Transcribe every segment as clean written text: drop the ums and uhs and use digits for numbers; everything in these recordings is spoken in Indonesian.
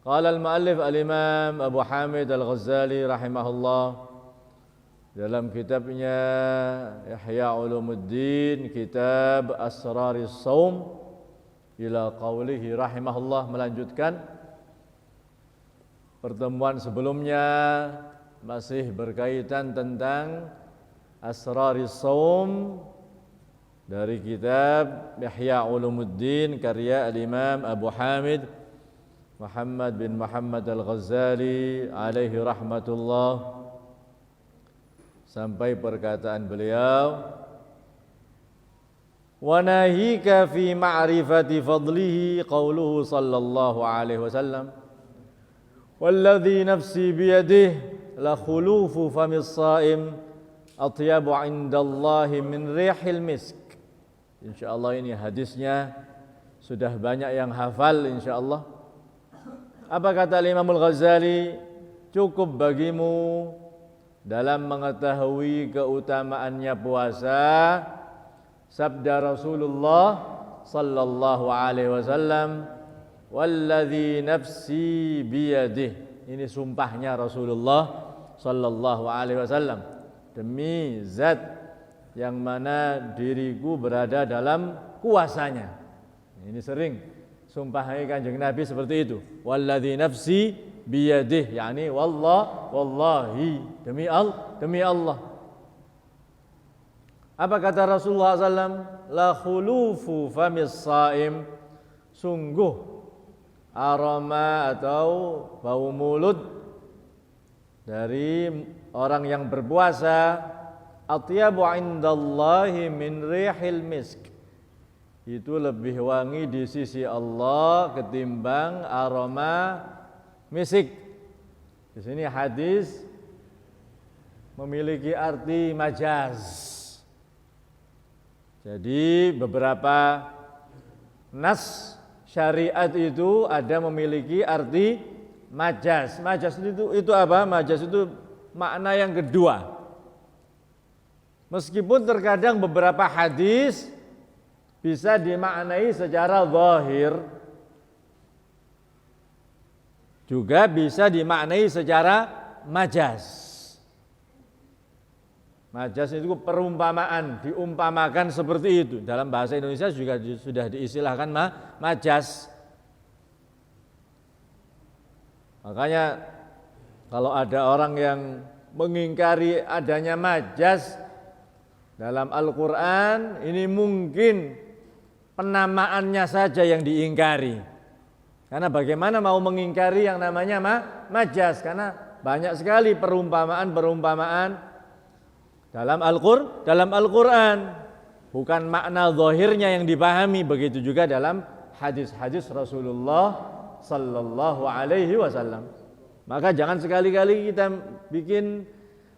Qala al-muallif al-imam Abu Hamid al-Ghazali rahimahullah dalam kitabnya Ihya Ulumuddin, kitab Asraris Shaum, ila qaulihi rahimahullah, melanjutkan pertemuan sebelumnya masih berkaitan tentang Asraris Shaum dari kitab Ihya Ulumuddin karya al-imam Abu Hamid Muhammad bin Muhammad al-Ghazali alaihi rahmatullah, sampai perkataan beliau, wa nahika fi ma'rifati fadlihi qauluhu sallallahu alaihi wasallam, walladhi nafsi biyadihi la khulufu famis shaim atyabu indallahi min rihil misk. Insyaallah ini hadisnya sudah banyak yang hafal insyaallah. Apa kata Imam Al-Ghazali? Cukup bagimu dalam mengetahui keutamaannya puasa sabda Rasulullah sallallahu alaihi wasallam, walladzi nafsi biyadih. Ini sumpahnya Rasulullah sallallahu alaihi wasallam, demi zat yang mana diriku berada dalam kuasanya. Ini sering sumpahnya Kanjeng Nabi seperti itu, walladzi nafsi biyadih, yakni wallahi, demi Allah. Apa kata Rasulullah SAW? La khulufu famis shaim, sungguh aroma atau bau mulut dari orang yang berpuasa, atyabu indallahi min rihil misk, itu lebih wangi di sisi Allah ketimbang aroma misik. Di sini hadis memiliki arti majaz. Jadi beberapa nas syariat itu ada memiliki arti majaz. Majaz itu apa? Majaz itu makna yang kedua. Meskipun terkadang beberapa hadis bisa dimaknai secara zahir, juga bisa dimaknai secara majaz. Majaz itu perumpamaan, diumpamakan seperti itu. Dalam bahasa Indonesia juga sudah diistilahkan majaz. Makanya kalau ada orang yang mengingkari adanya majaz dalam Al-Quran, ini mungkin penamaannya saja yang diingkari. Karena bagaimana mau mengingkari yang namanya majaz? Karena banyak sekali perumpamaan-perumpamaan dalam Al-Quran. Bukan makna zahirnya yang dipahami. Begitu juga dalam hadis-hadis Rasulullah sallallahu alaihi wasallam. Maka jangan sekali-kali kita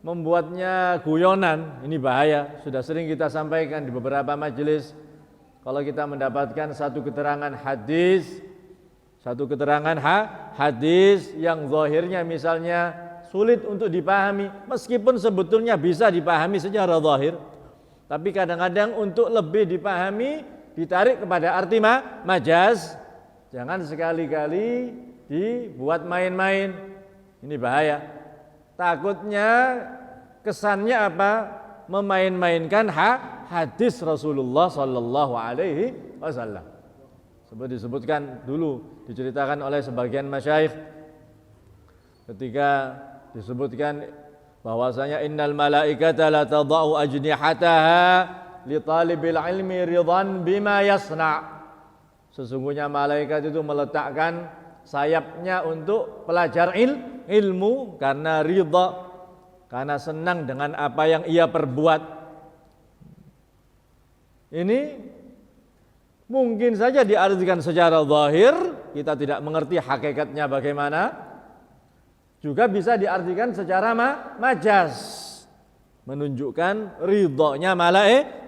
membuatnya guyonan. Ini bahaya. Sudah sering kita sampaikan di beberapa majelis. Kalau kita mendapatkan satu keterangan hadis yang zahirnya misalnya sulit untuk dipahami, meskipun sebetulnya bisa dipahami secara zahir, tapi kadang-kadang untuk lebih dipahami ditarik kepada arti majaz. Jangan sekali-kali dibuat main-main. Ini bahaya. Takutnya kesannya apa? Memain-mainkan hadis Rasulullah sallallahu alaihi wasallam. Seperti disebutkan dulu, diceritakan oleh sebagian masyayikh ketika disebutkan bahwasanya innal malaikata la tadau ajnihataha li talibil ilmi ridhan bima yasna. Sesungguhnya malaikat itu meletakkan sayapnya untuk pelajar ilmu karena ridha, karena senang dengan apa yang ia perbuat. Ini mungkin saja diartikan secara zahir, kita tidak mengerti hakikatnya bagaimana. Juga bisa diartikan secara majaz, menunjukkan ridhonya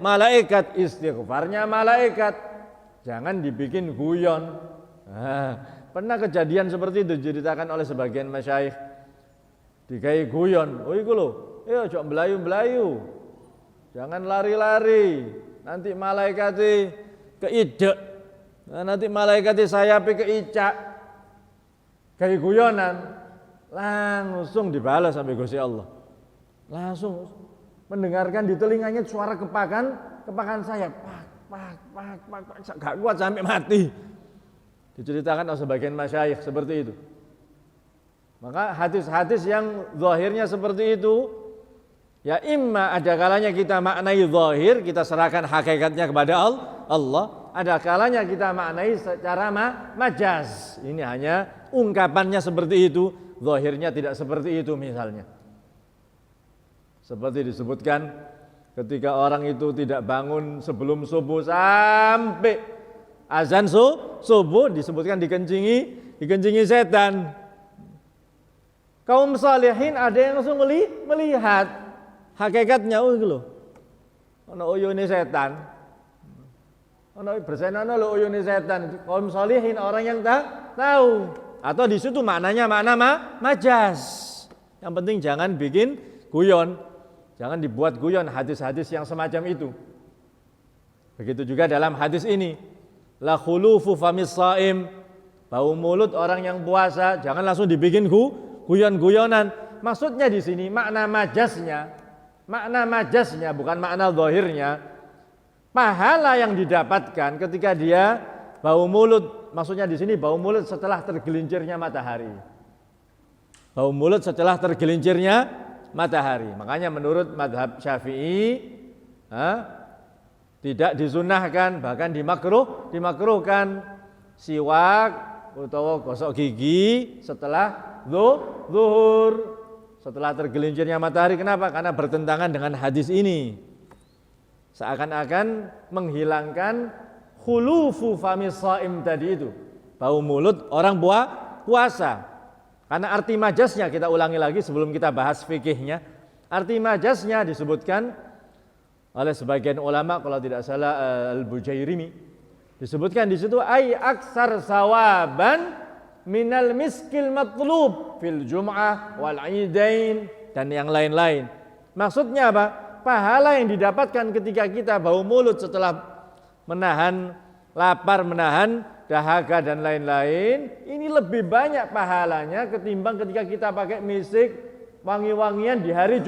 malaikat, istighfarnya malaikat. Jangan dibikin guyon. Pernah kejadian seperti itu diceritakan oleh sebagian masyayikh. Dikai guyon, oh iku lho, ya ojo mblayu-mblayu. Jangan lari-lari. Nanti malaikatnya keidek. Nanti malaikatnya sayape keicak. kayak guyonan, langsung dibalas sampai Gusti Allah. Langsung mendengarkan di telinganya suara kepakan saya, pak, gak kuat sampai mati. Diceritakan oleh sebagian masyayikh seperti itu. Maka hadis-hadis yang zahirnya seperti itu, ya imma ada kalanya kita maknai zahir, kita serahkan hakikatnya kepada Allah. Ada kalanya kita maknai secara majaz. Ini hanya ungkapannya seperti itu, zahirnya tidak seperti itu misalnya. Seperti disebutkan ketika orang itu tidak bangun sebelum subuh sampai azan subuh, disebutkan dikencingi setan. Kaum salihin ada yang langsung melihat hakikatnya, oh gitu loh. Ono uyune setan. Ono bersenana lo uyune setan. Kaum salihin orang yang tak tahu. Atau di situ maknanya makna majaz. Yang penting jangan bikin guyon. Jangan dibuat guyon hadis-hadis yang semacam itu. Begitu juga dalam hadis ini. La khulufu famis shaim. Bau mulut orang yang puasa jangan langsung dibikin guyon-guyonan. Maksudnya di sini makna majaznya bukan makna zahirnya. Pahala yang didapatkan ketika dia bau mulut, maksudnya di sini bau mulut setelah tergelincirnya matahari. Bau mulut setelah tergelincirnya matahari. Makanya menurut mazhab Syafi'i tidak disunahkan, bahkan dimakruhkan siwak atau gosok gigi setelah zuhur, setelah tergelincirnya matahari. Kenapa? Karena bertentangan dengan hadis ini. Seakan-akan menghilangkan khulufu famis shaim tadi itu, bau mulut orang puasa. Karena arti majaznya, kita ulangi lagi sebelum kita bahas fikihnya. Arti majaznya disebutkan oleh sebagian ulama, kalau tidak salah Al-Bujairimi, disebutkan di situ ay aksar sawaban minal miskil matlub fil jum'ah wal idain dan yang lain-lain. Maksudnya apa? Pahala yang didapatkan ketika kita bau mulut setelah menahan lapar, menahan dahaga dan lain-lain, ini lebih banyak pahalanya ketimbang ketika kita pakai misik wangi-wangian di hari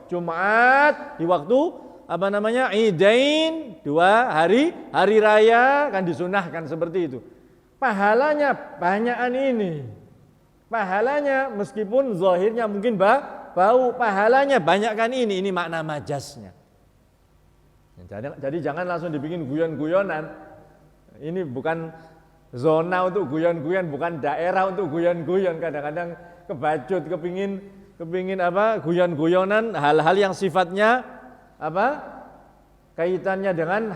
Jumat, di waktu Idain, 2 hari raya kan disunahkan seperti itu. Pahalanya banyakan ini. Pahalanya meskipun zahirnya mungkin bau, pahalanya banyakkan ini makna majaznya. Jadi jangan langsung dibikin guyon-guyonan. Ini bukan zona untuk guyon-guyon, bukan daerah untuk guyon-guyon. Kadang-kadang kebacut kepingin guyon-guyonan hal-hal yang sifatnya kaitannya dengan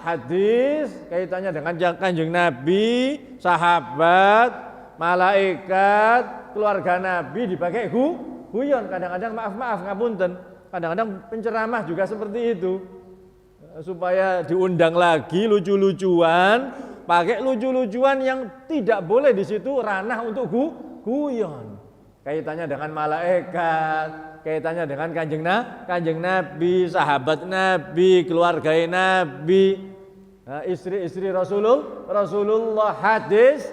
hadis, kaitannya dengan Kanjeng Nabi, sahabat, malaikat, keluarga Nabi dipakai guyon. Kadang-kadang maaf ngapunten, kadang-kadang penceramah juga seperti itu. Supaya diundang lagi lucu-lucuan, pakai lucu-lucuan yang tidak boleh di situ ranah untuk guyon. Kaitannya dengan malaikat, kaitannya dengan Kanjeng Nabi, sahabat Nabi, keluarga Nabi, istri-istri Rasulullah, hadis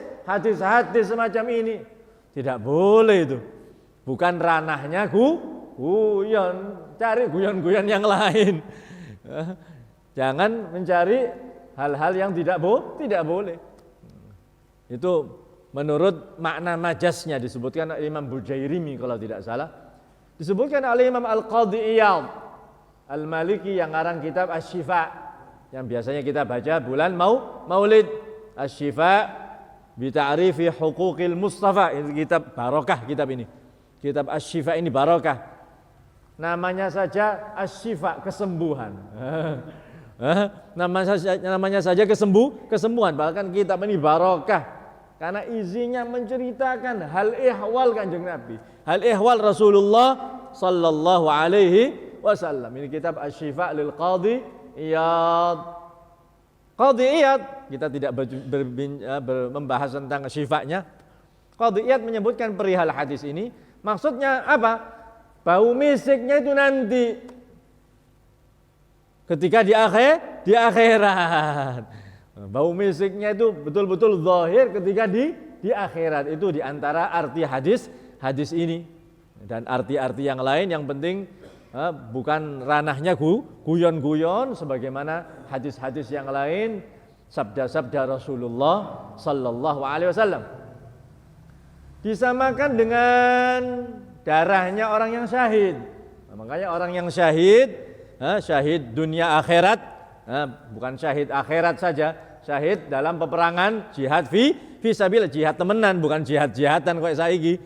semacam ini tidak boleh itu. Bukan ranahnya guyon, cari guyon-guyon yang lain. Jangan mencari hal-hal yang tidak boleh. Itu menurut makna majaznya disebutkan Imam Bujairimi kalau tidak salah. Disebutkan oleh Imam Al-Qadhi Iyad Al-Maliki yang ngarang kitab Asy-Syifa yang biasanya kita baca bulan Maulid. Asy-Syifa bi ta'rifi huquqil Mustafa. Ini kitab barokah, kitab ini. Kitab Asy-Syifa ini barokah. Namanya saja Asy-Syifa, kesembuhan. Namanya saja kesembuhan. Bahkan kitab ini barokah karena isinya menceritakan hal ihwal Kanjeng Nabi, hal ihwal Rasulullah sallallahu alaihi wasallam. Ini kitab Asy-Syifa lil Qadhi Iyad. Qadhi Iyad, kita tidak membahas tentang syifanya. Qadhi Iyad menyebutkan perihal hadis ini. Maksudnya apa? Bau misiknya itu nanti ketika di akhirat. Bau misiknya itu betul-betul zahir ketika di di akhirat. Itu di antara arti hadis ini. Dan arti-arti yang lain yang penting bukan ranahnya guyon-guyon sebagaimana hadis-hadis yang lain, sabda-sabda Rasulullah sallallahu alaihi wasallam. Disamakan dengan darahnya orang yang syahid. Nah, makanya orang yang syahid, syahid dunia akhirat, bukan syahid akhirat saja, syahid dalam peperangan jihad fi sabilillah, jihad temenan, bukan jihad-jihatan kayak saiki.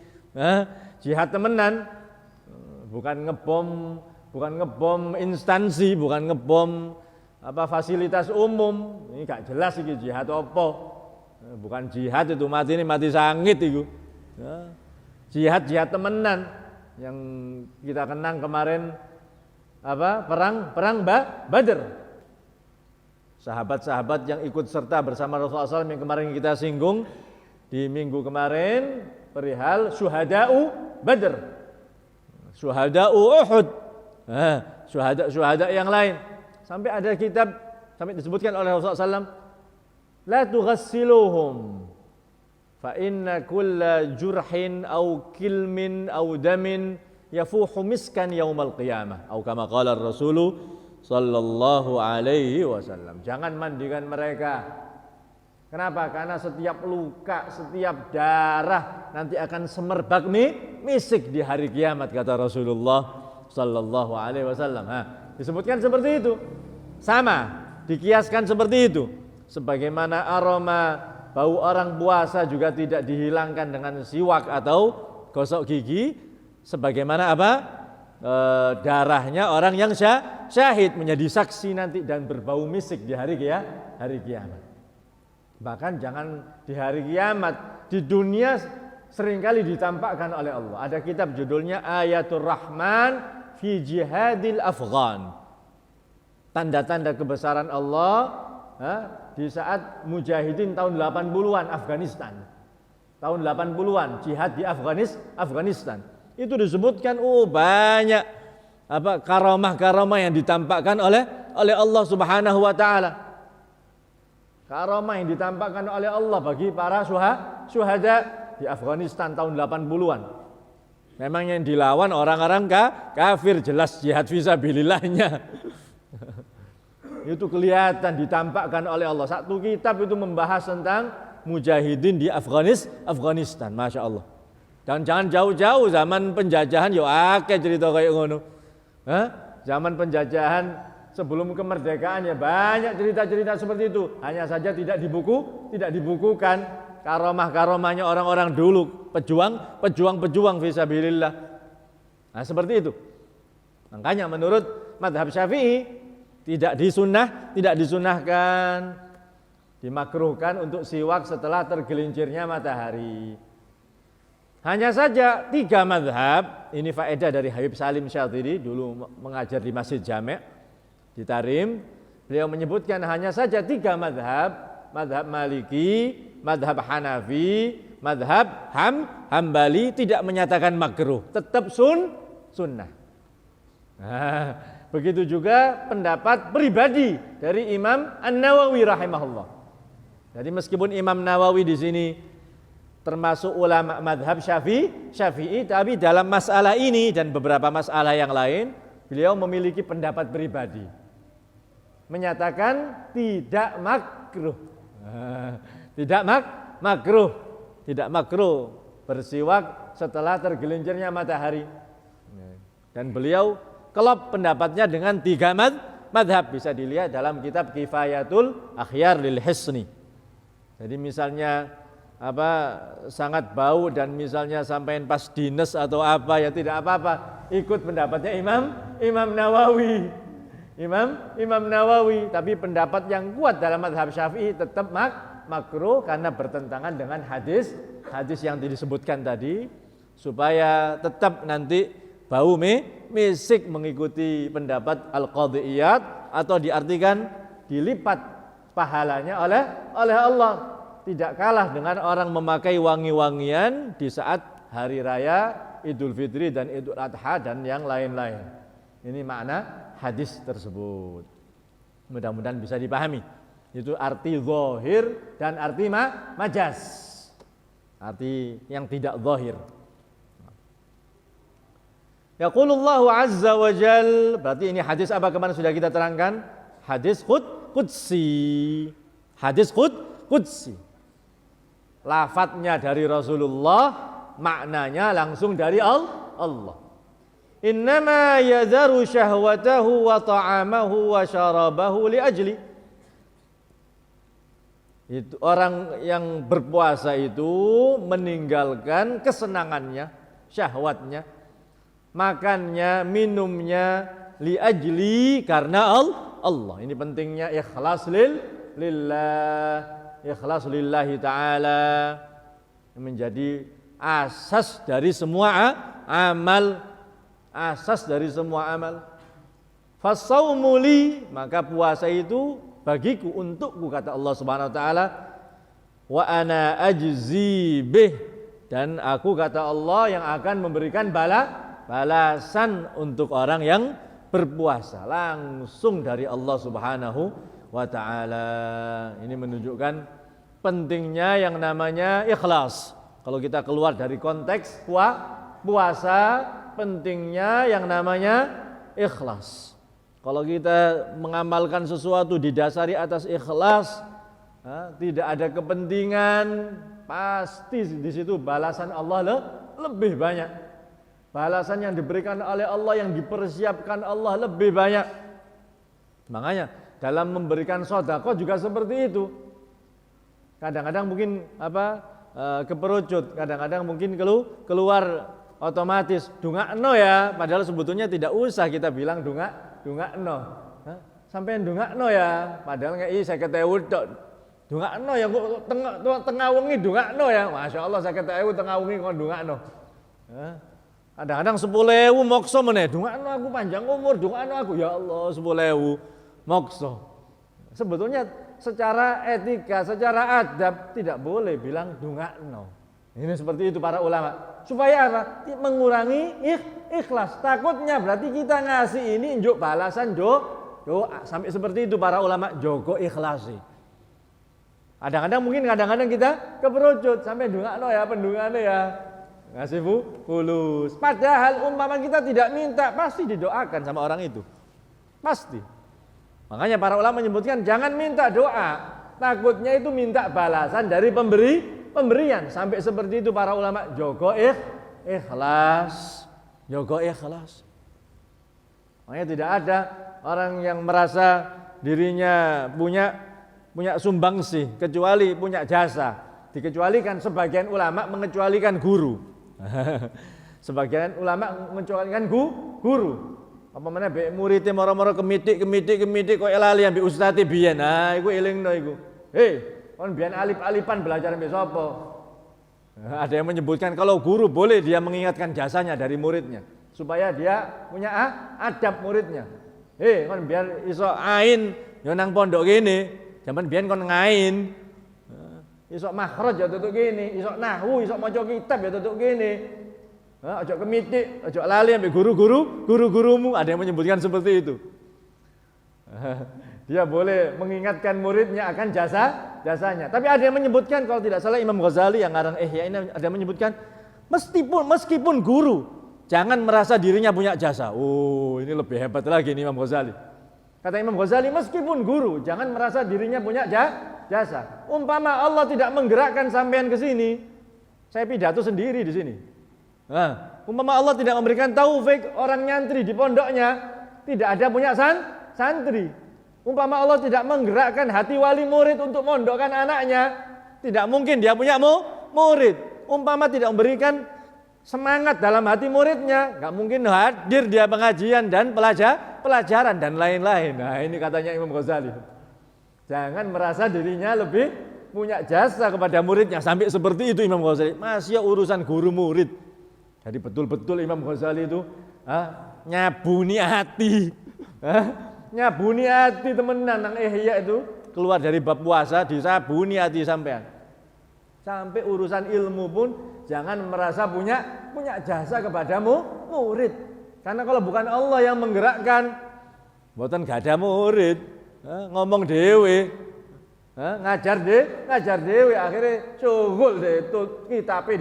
Jihad temenan, bukan ngebom instansi, bukan ngebom fasilitas umum. Ini gak jelas iki jihad apa. Bukan jihad itu mati sangit itu. Jihad temenan yang kita kenang kemarin perang Badar. Sahabat-sahabat yang ikut serta bersama Rasulullah SAW yang kemarin kita singgung di minggu kemarin perihal syuhada'u Badar, syuhada'u Uhud, syuhada yang lain. Sampai ada kitab sampai disebutkan oleh Rasulullah SAW, la tughassiluhum fa inna kulla jurhin au kilmin au damin yafuhu miskan yaumal qiyamah atau kama qala Rasul sallallahu alaihi wasallam. Jangan mandikan mereka. Kenapa? Karena setiap luka, setiap darah nanti akan semerbak misik di hari kiamat, kata Rasulullah sallallahu alaihi wasallam. Disebutkan seperti itu. Sama, dikiaskan seperti itu. Sebagaimana aroma bau orang puasa juga tidak dihilangkan dengan siwak atau gosok gigi, sebagaimana darahnya orang yang syahid menjadi saksi nanti dan berbau misik di hari kiamat. Bahkan jangan di hari kiamat, di dunia seringkali ditampakkan oleh Allah. Ada kitab judulnya Ayatul Rahman fi Jihadil Afghan. Tanda-tanda kebesaran Allah di saat mujahidin tahun 80-an Afghanistan. Tahun 80-an jihad di Afghanistan. Itu disebutkan banyak karamah-karamah yang ditampakkan oleh Allah Subhanahu wa taala. Karamah yang ditampakkan oleh Allah bagi para syuhada di Afghanistan tahun 80-an. Memang yang dilawan orang-orang kafir, jelas jihad fisabilillahnya. Itu kelihatan ditampakkan oleh Allah. Satu kitab itu membahas tentang mujahidin di Afghanistan, Masya Allah. Dan jangan jauh-jauh zaman penjajahan, akeh cerita kayak ngono. Zaman penjajahan sebelum kemerdekaan banyak cerita-cerita seperti itu. Hanya saja tidak dibukukan karamah-karamahnya orang-orang dulu, pejuang fisabilillah. Nah, seperti itu. Makanya menurut mazhab Syafi'i tidak disunahkan, dimakruhkan untuk siwak setelah tergelincirnya matahari. Hanya saja 3 mazhab, ini faedah dari Habib Salim Syadhili, dulu mengajar di Masjid Jami' di Tarim. Beliau menyebutkan hanya saja 3 mazhab, mazhab Maliki, mazhab Hanafi, mazhab Hambali tidak menyatakan makruh, tetap sunnah. Begitu juga pendapat pribadi dari Imam An-Nawawi rahimahullah. Jadi meskipun Imam Nawawi di sini termasuk ulama mazhab Syafi'i, tapi dalam masalah ini dan beberapa masalah yang lain, beliau memiliki pendapat pribadi. Menyatakan tidak makruh. Tidak makruh bersiwak setelah tergelincirnya matahari. Dan beliau kelop pendapatnya dengan 3 madhab, bisa dilihat dalam kitab Kifayatul Akhyar lil Hisni. Jadi misalnya sangat bau dan misalnya sampai pas dinas atau tidak apa-apa, ikut pendapatnya Imam Nawawi. Imam Nawawi, tapi pendapat yang kuat dalam mazhab Syafi'i tetap makruh karena bertentangan dengan hadis yang disebutkan tadi, supaya tetap nanti bau misik mengikuti pendapat al-qadhiyat, atau diartikan dilipat pahalanya oleh Allah. Tidak kalah dengan orang memakai wangi-wangian di saat hari raya Idul Fitri dan Idul Adha dan yang lain-lain. Ini makna hadis tersebut. Mudah-mudahan bisa dipahami. Itu arti zahir dan arti majaz. arti yang tidak zahir. Yaqulullahu azza wa jal, berarti ini hadis apa kemarin sudah kita terangkan? Hadis qudsi. Hadis qudsi. Lafadznya dari Rasulullah, maknanya langsung dari Allah. Innama yadharu syahwatahu wa ta'amahu wa syarabahu li ajli. Itu orang yang berpuasa itu meninggalkan kesenangannya, syahwatnya, makannya, minumnya li ajli karena Allah. Ini pentingnya ikhlas lillah, ikhlas lillahi ta'ala menjadi asas dari semua amal, asas dari semua amal. Fasaumu li, maka puasa itu bagiku, untukku, kata Allah Subhanahu wa taala. Wa ana ajzi bih, dan aku, kata Allah, yang akan memberikan balasan untuk orang yang berpuasa langsung dari Allah Subhanahu wa taala. Ini menunjukkan pentingnya yang namanya ikhlas. Kalau kita keluar dari konteks puasa, pentingnya yang namanya ikhlas. Kalau kita mengamalkan sesuatu didasari atas ikhlas, tidak ada kepentingan, pasti di situ balasan Allah lebih banyak. Balasan yang diberikan oleh Allah, yang dipersiapkan Allah lebih banyak. Makanya dalam memberikan sedekah juga seperti itu. Kadang-kadang mungkin keperucut, kadang-kadang mungkin keluar otomatis dungakno ya, padahal sebetulnya tidak usah kita bilang dungakno. Sampai dungakno ya, padahal ngei 50.000 tok. Dungakno ya kok tengah wengi dungakno ya. Masya Allah 50.000 tengah wengi kok dungakno. Kadang-kadang 10.000 mokso meneh, dungakno aku panjang umur, dungakno aku, ya Allah 10.000 mokso. Sebetulnya secara etika, secara adab tidak boleh bilang dungakno. Ini seperti itu para ulama. Supaya apa? Mengurangi ikhlas. Takutnya berarti kita ngasih ini njuk balasan doa. Sampai seperti itu para ulama, jogo ikhlasi. Kadang-kadang kita keperucut sampai dungakno ya, pendungane ya. Ngasih fulus. Padahal umpama kita tidak minta, pasti didoakan sama orang itu. Pasti. Makanya para ulama menyebutkan jangan minta doa. Takutnya itu minta balasan dari pemberian. Sampai seperti itu para ulama, jogo ikhlas. Jogo ikhlas. Makanya tidak ada orang yang merasa dirinya punya sumbangsih kecuali punya jasa. Dikecualikan sebagian ulama mengecualikan guru. Sebagian ulama mengecualikan guru. Apa mana be muridé moro-moro kemitik kok lali ambek ustaze biyen. Nah, iku elingno iku. Kon biyen alip-alipan belajar ambek sapa? Ada yang menyebutkan kalau guru boleh dia mengingatkan jasanya dari muridnya supaya dia punya adab muridnya. Kon biar iso ain yo nang pondok kene. Zaman biyen kon ngain. Iso makhraj ya tutuk gini, iso nahwu, iso maca kitab ya tutuk gini. Ojo kemitik, ojo lali ambek guru-gurumu. Ada yang menyebutkan seperti itu. Dia boleh mengingatkan muridnya akan jasanya. Tapi ada yang menyebutkan, kalau tidak salah Imam Ghazali yang ngarang Ihya ini ada yang menyebutkan meskipun guru jangan merasa dirinya punya jasa. Oh, ini lebih hebat lagi nih Imam Ghazali. Kata Imam Ghazali, meskipun guru jangan merasa dirinya punya jasa. Umpama Allah tidak menggerakkan sampean ke sini, saya pidato sendiri di sini. Umpama Allah tidak memberikan taufik orang nyantri di pondoknya, tidak ada punya santri. Umpama Allah tidak menggerakkan hati wali murid untuk mondokkan anaknya, tidak mungkin dia punya murid. Umpama tidak memberikan semangat dalam hati muridnya, nggak mungkin hadir dia pengajian dan pelajaran dan lain-lain. Nah, ini katanya Imam Ghazali. Jangan merasa dirinya lebih punya jasa kepada muridnya. Sampai seperti itu Imam Ghazali. Masih urusan guru murid. Jadi betul-betul Imam Ghazali itu nyabuni hati. Nyabuni hati temenan nang Ihya itu. Keluar dari bab puasa disabuni hati sampean. Sampai urusan ilmu pun jangan merasa punya jasa kepada murid. Karena kalau bukan Allah yang menggerakkan, mboten gak ada murid. Ngomong dewe, ngajar dewe akhirnya syughul deh itu kitabe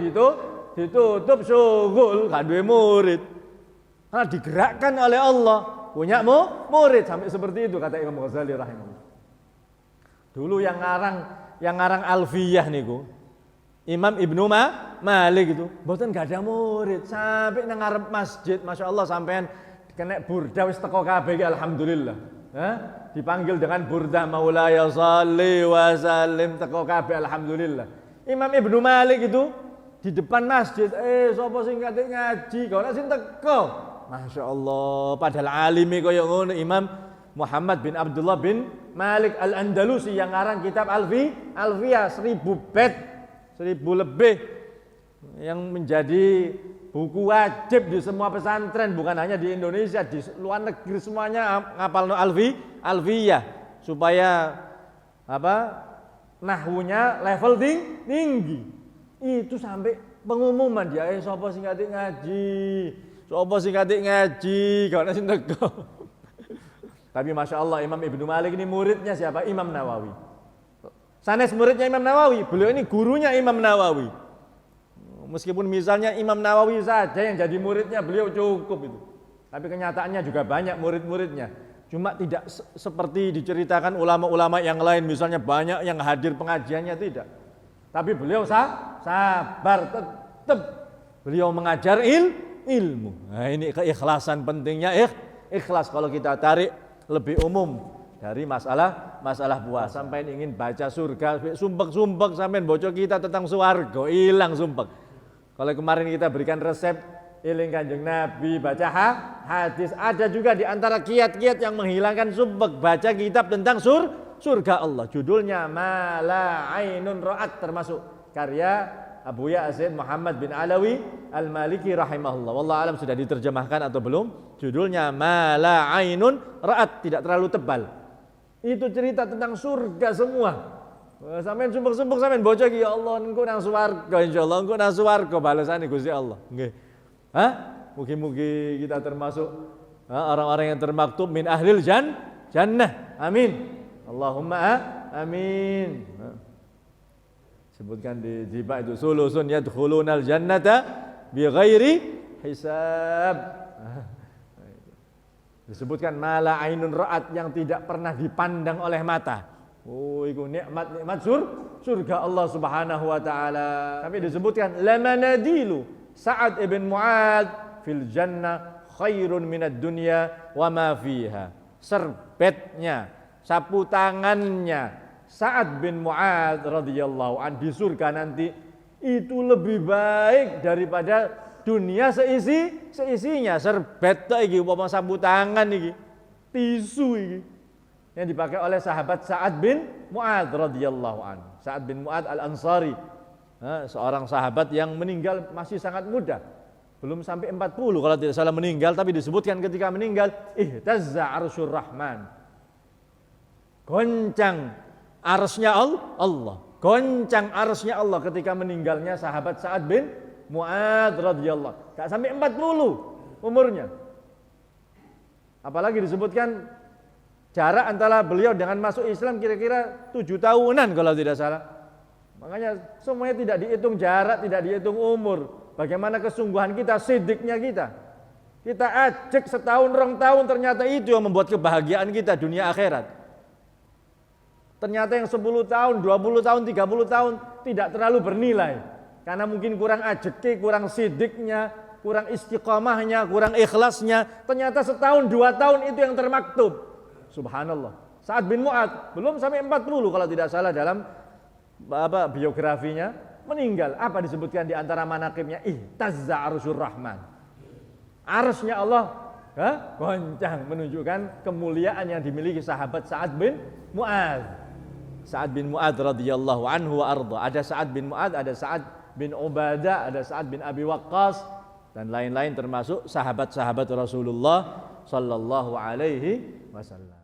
ditutup syughul gak duwe murid. Karena digerakkan oleh Allah punya murid sampai seperti itu kata Imam Ghazali rahimahullah. Dulu yang ngarang Alfiyah niku Imam Ibnu Malik itu mboten gak ada murid sampai nang ngarep masjid masyaallah sampean kena burda wis teko kabeh alhamdulillah. Dipanggil dengan burda maulaya shalli wa sallim teko kabeh alhamdulillah. Imam Ibnu Malik itu di depan masjid sapa sing kate ngaji kok nek sing teko masyaallah padahal alime kaya ngono Imam Muhammad bin Abdullah bin Malik Al-Andalusi yang ngarang kitab Alfiyah 1000 bait 1000 lebih yang menjadi buku wajib di semua pesantren bukan hanya di Indonesia di luar negeri semuanya ngapalno Alfiyah supaya nahwunya level tinggi itu sampai pengumuman dia sapa sing kate ngaji gak ana sing teko. Tapi Masya Allah Imam Ibnu Malik ini muridnya siapa? Imam Nawawi. Sanes muridnya Imam Nawawi, beliau ini gurunya Imam Nawawi. Meskipun misalnya Imam Nawawi saja yang jadi muridnya beliau cukup itu. Tapi kenyataannya juga banyak murid-muridnya. Cuma tidak seperti diceritakan ulama-ulama yang lain, misalnya banyak yang hadir pengajiannya tidak. Tapi beliau sabar tetap beliau mengajar ilmu. Nah, ini keikhlasan pentingnya ikhlas kalau kita tarik lebih umum dari masalah puasa. Sampai ingin baca surga, sumpek sampai bocor kita tentang swarga, hilang sumpek. Kalau kemarin kita berikan resep eling Kanjeng Nabi, baca hadis, ada juga di antara kiat-kiat yang menghilangkan sumpek, baca kitab tentang surga Allah. Judulnya Mala Ainun Ra'at, termasuk karya Abu Yazid Muhammad bin Alawi Al-Maliki rahimahullah. Wallahu alam sudah diterjemahkan atau belum? Judulnya Mala Ainun Ra'at, tidak terlalu tebal. Itu cerita tentang surga semua. Sampeyan sumpek-sumpek sampeyan bocah ya Allah engko nang swarga insyaallah engko nang swarga balesane Gusti Allah. Nggih. Mugi-mugi kita termasuk orang-orang yang termaktub min ahlil jannah. Amin. Allahumma amin. Sebutkan di jibah itu sulusun yadkhulunal jannata bighairi hisab. Disebutkan mala ainun ra'at, yang tidak pernah dipandang oleh mata. Oh, itu nikmat surga Allah Subhanahu wa taala. Tapi disebutkan lamanadilu Sa'ad ibn Mu'adz fil jannah khairun minad dunya wa ma fiha. Serbetnya, sapu tangannya Sa'ad bin Mu'adz radhiyallahu an di surga nanti itu lebih baik daripada dunia seisinya. Serbet iki upama sapu tangan iki, tisu iki yang dipakai oleh sahabat Sa'ad bin Mu'adz radhiyallahu an. Sa'ad bin Mu'adz Al-Ansari, seorang sahabat yang meninggal masih sangat muda, belum sampai 40 kalau tidak salah meninggal, tapi disebutkan ketika meninggal ihtazza arsyur rahman, goncang arsy-nya Allah, goncang arsy-nya Allah ketika meninggalnya sahabat Sa'ad bin Mu'adz radhiyallahu. Tak sampai 40 umurnya. Apalagi disebutkan jarak antara beliau dengan masuk Islam kira-kira 7 tahunan kalau tidak salah. Makanya semuanya tidak dihitung jarak, tidak dihitung umur. Bagaimana kesungguhan kita, sidiknya kita. Kita ajak setahun, 2 tahun, ternyata itu yang membuat kebahagiaan kita dunia akhirat. Ternyata yang 10 tahun, 20 tahun, 30 tahun tidak terlalu bernilai. Karena mungkin kurang ajeki, kurang sidiknya, kurang istiqamahnya, kurang ikhlasnya. Ternyata setahun, 2 tahun itu yang termaktub. Subhanallah. Sa'ad bin Mu'adz belum sampai 40 kalau tidak salah dalam biografinya meninggal. Apa disebutkan di antara manaqibnya? Ihtazza arsyur rahman. Arsy-nya Allah goncang, menunjukkan kemuliaan yang dimiliki sahabat Sa'ad bin Mu'adz. Sa'ad bin Mu'adz radhiyallahu anhu wa arda. Ada Sa'ad bin Mu'adz, ada Sa'ad bin Ubadah, ada Sa'ad bin Abi Waqqas dan lain-lain termasuk sahabat-sahabat Rasulullah sallallahu alaihi wasallam.